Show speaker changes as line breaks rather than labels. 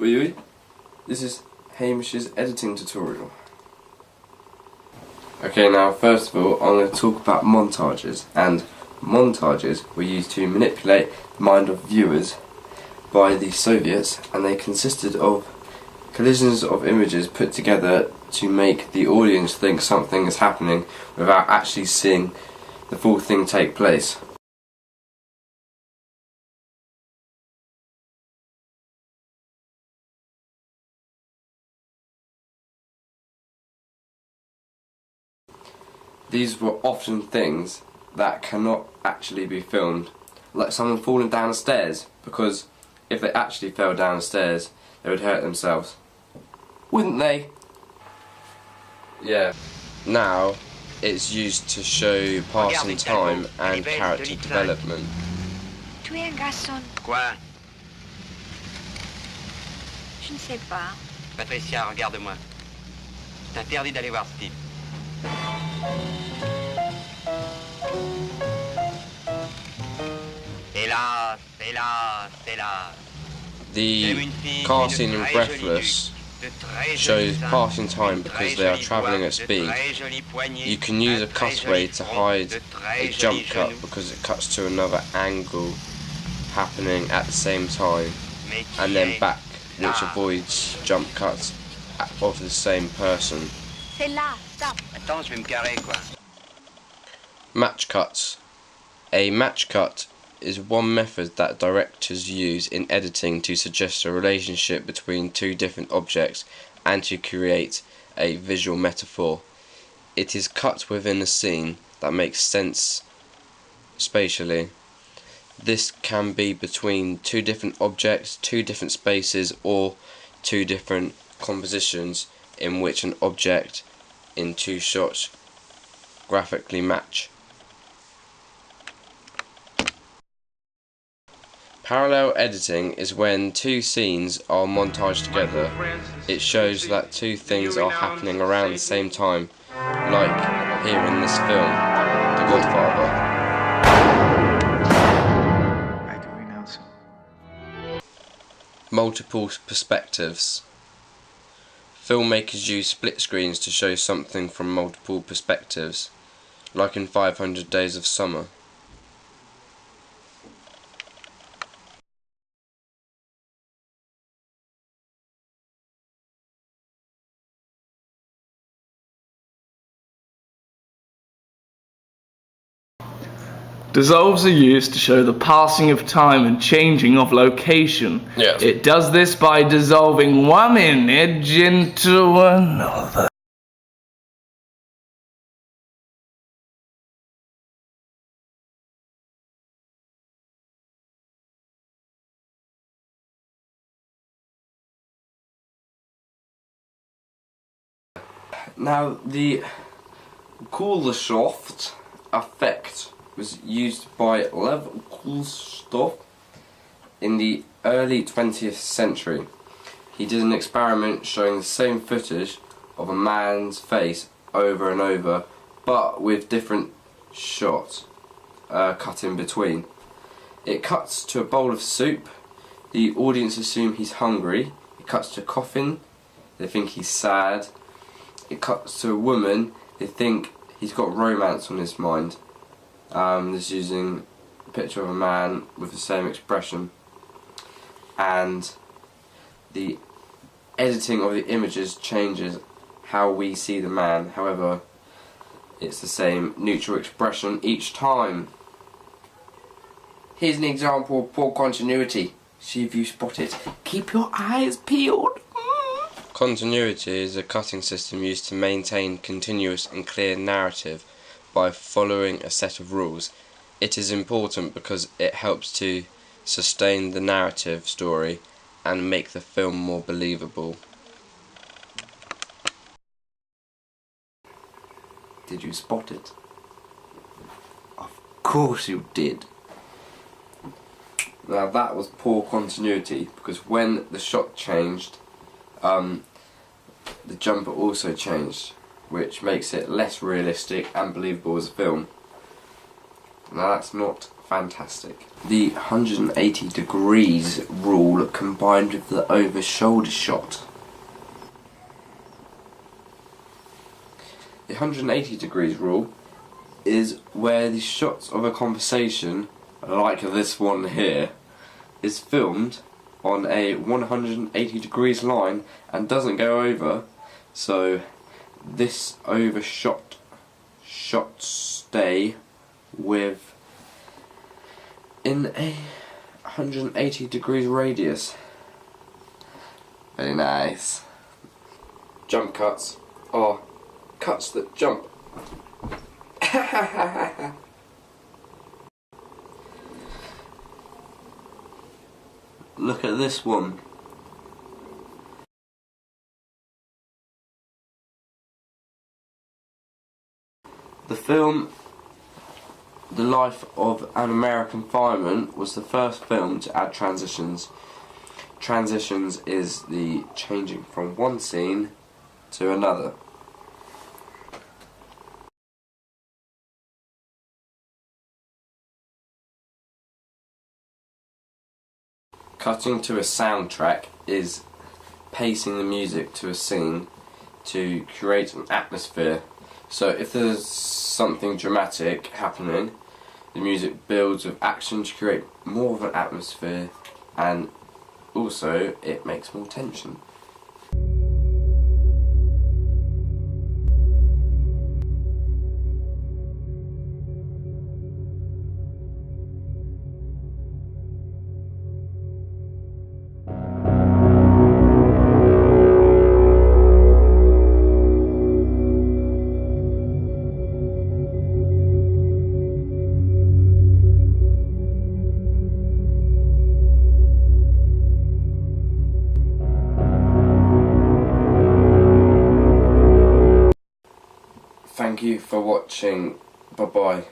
Oi, this is Hamish's editing tutorial. Okay, now first of all I'm going to talk about montages, and montages were used to manipulate the mind of viewers by the Soviets, and they consisted of collisions of images put together to make the audience think something is happening without actually seeing the full thing take place. These were often things that cannot actually be filmed, like someone falling down the stairs, because if they actually fell down the stairs they would hurt themselves. Wouldn't they? Yeah. Now it's used to show passing time and character development.
Tu es un garçon.
Quoi?
Je ne sais pas.
Patricia, regarde-moi. C'est interdit d'aller voir ce type. Hélas, hélas, hélas.
The car scene in Breathless shows passing time because they are travelling at speed. You can use a cutaway to hide a jump cut because it cuts to another angle happening at the same time, and then back, which avoids jump cuts of the same person.
C'est là, stop.
Attends, je vais me garer, quoi.
Match cuts. A match cut is one method that directors use in editing to suggest a relationship between two different objects and to create a visual metaphor. It is cut within a scene that makes sense spatially. This can be between two different objects, two different spaces, or two different compositions in which an object in two shots graphically match. Parallel editing is when two scenes are montaged together. It shows that two things are happening around the same time, like here in this film, The Godfather. Multiple perspectives. Filmmakers use split screens to show something from multiple perspectives, like in 500 Days of Summer.
Dissolves are used to show the passing of time and changing of location.
Yes.
It does this by dissolving one image into another.
Now the Kuleshov effect was used by Lev Kuleshov in the early 20th century. He did an experiment showing the same footage of a man's face over and over, but with different shots cut in between. It cuts to a bowl of soup. The audience assume he's hungry. It cuts to a coffin. They think he's sad. It cuts to a woman. They think he's got romance on his mind. This using a picture of a man with the same expression, and the editing of the images changes how we see the man. However, it's the same neutral expression each time. Here's an example of poor continuity. See if you spot it. Keep your eyes peeled. Continuity is a cutting system used to maintain continuous and clear narrative by following a set of rules. It is important because it helps to sustain the narrative story and make the film more believable. Did you spot it? Of course you did. Now that was poor continuity, because when the shot changed, the jumper also changed, which makes it less realistic and believable as a film. Now that's not fantastic. The 180 degrees rule combined with the over shoulder shot. The 180 degrees rule is where the shots of a conversation, like this one here, is filmed on a 180 degrees line and doesn't go over, so this overshot shots stay with in a 180 degrees radius. Very nice. Jump cuts are cuts that jump. Look at this one. The film The Life of an American Fireman was the first film to add transitions. Transitions is the changing from one scene to another. Cutting to a soundtrack is pacing the music to a scene to create an atmosphere. So if there's something dramatic happening, the music builds with action to create more of an atmosphere, and also it makes more tension. Thank you for watching. Bye bye.